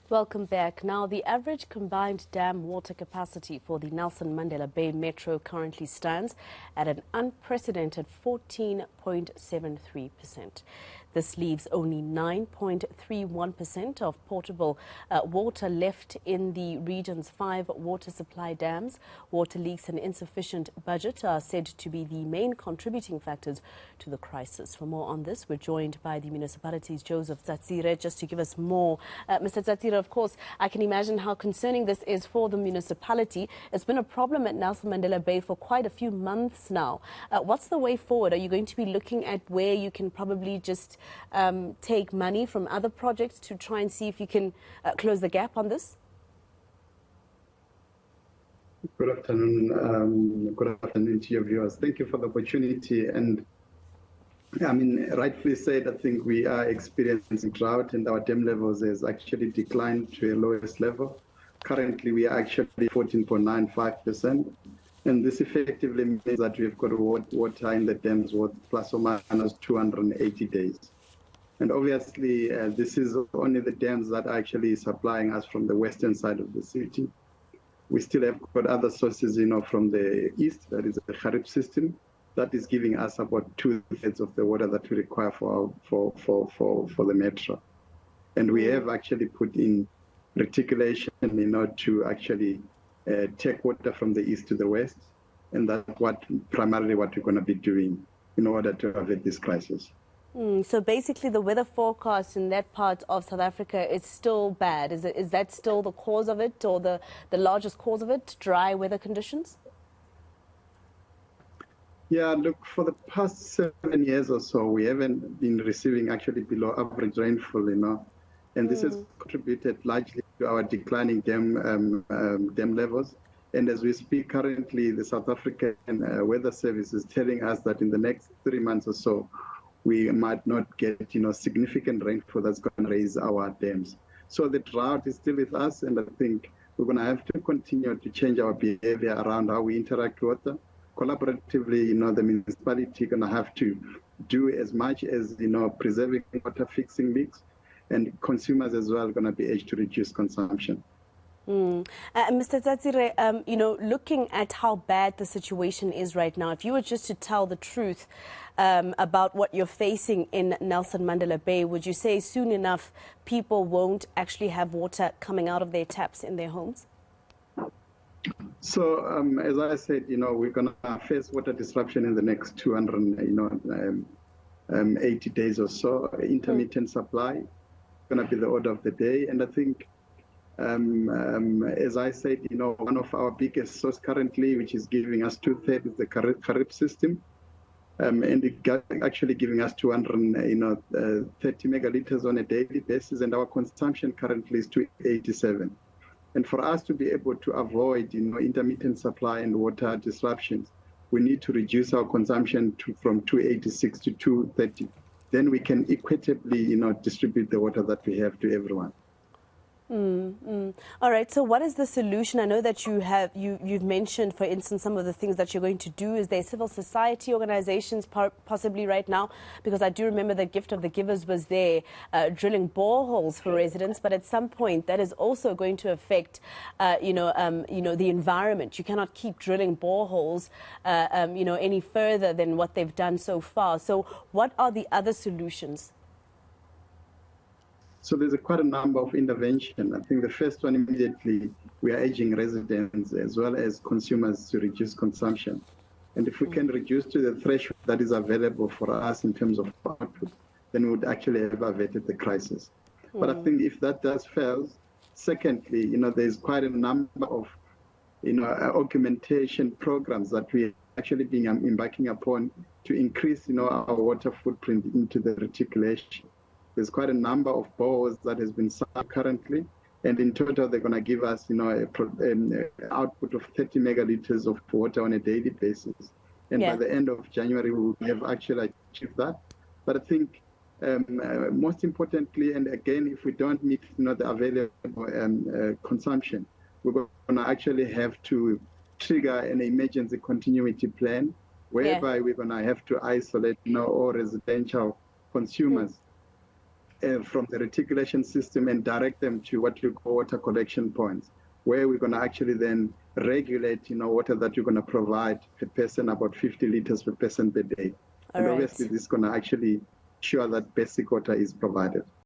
Welcome back. Now, the average combined dam water capacity for the Nelson Mandela Bay Metro currently stands at an unprecedented 14.73%. This leaves only 9.31% of potable water left in the region's 5 water supply dams. Water leaks and insufficient budget are said to be the main contributing factors to the crisis. For more on this, we're joined by the municipality's Joseph Tsatsire just to give us more. Mr. Tsatsire, of course, I can imagine how concerning this is for the municipality. It's been a problem at Nelson Mandela Bay for quite a few months now. What's the way forward? Are you going to be looking at where you can probably just take money from other projects to try and see if you can close the gap on this? Good afternoon to your viewers. Thank you for the opportunity. And I mean, rightfully said, I think we are experiencing drought and our dam levels has actually declined to a lowest level. Currently, we are actually 14.95%. And this effectively means that we've got water in the dams with plus or minus 280 days. And obviously, this is only the dams that are actually supplying us from the western side of the city. We still have got other sources, from the east, that is the Kharib system, that is giving us about 2/3 of the water that we require for the metro. And we have actually put in reticulation, to actually take water from the east to the west. And that's primarily what we're going to be doing in order to avert this crisis. So basically the weather forecast in that part of South Africa is still bad. Is that still the cause of it, or the largest cause of it, dry weather conditions? Yeah, look, for the past 7 years or so, we haven't been receiving actually below average rainfall, and this has contributed largely to our declining dam levels. And as we speak currently, the South African Weather Service is telling us that in the next 3 months or so, we might not get, significant rainfall that's going to raise our dams. So the drought is still with us, and I think we're going to have to continue to change our behavior around how we interact with water. Collaboratively, the municipality is going to have to do as much as, preserving water, fixing leaks, and consumers as well are going to be urged to reduce consumption. Mr. Tsatsire, looking at how bad the situation is right now, if you were just to tell the truth about what you're facing in Nelson Mandela Bay, would you say soon enough people won't actually have water coming out of their taps in their homes? So, as I said, we're going to face water disruption in the next 280 days or so. Intermittent supply is going to be the order of the day. And I think, as I said, one of our biggest source currently, which is giving us 2/3, is the Kharib system. And it actually giving us 230 megaliters on a daily basis. And our consumption currently is 287. And for us to be able to avoid, intermittent supply and water disruptions, we need to reduce our consumption from 286 to 230. Then we can equitably, distribute the water that we have to everyone. All right. So what is the solution? I know that you've mentioned, for instance, some of the things that you're going to do. Is there civil society organizations possibly right now? Because I do remember the gift of the givers was there, drilling boreholes for residents. But at some point, that is also going to affect, the environment. You cannot keep drilling boreholes, any further than what they've done so far. So what are the other solutions? So there's quite a number of interventions. I think the first one, immediately, we are urging residents as well as consumers to reduce consumption. And if we can reduce to the threshold that is available for us in terms of output, then we would actually have averted the crisis. But I think if that does fail, secondly, there's quite a number of, augmentation programs that we are actually being embarking upon to increase, our water footprint into the reticulation. There's quite a number of boreholes that has been sunk currently, and in total they're going to give us, an output of 30 megaliters of water on a daily basis. And by the end of January, we will have actually achieved that. But I think most importantly, and again, if we don't meet, the available consumption, we're going to actually have to trigger an emergency continuity plan, whereby we're going to have to isolate, all residential consumers from the reticulation system and direct them to what we call water collection points, where we're going to actually then regulate, water that you're going to provide per person, about 50 liters per person per day. And obviously, this is going to actually ensure that basic water is provided.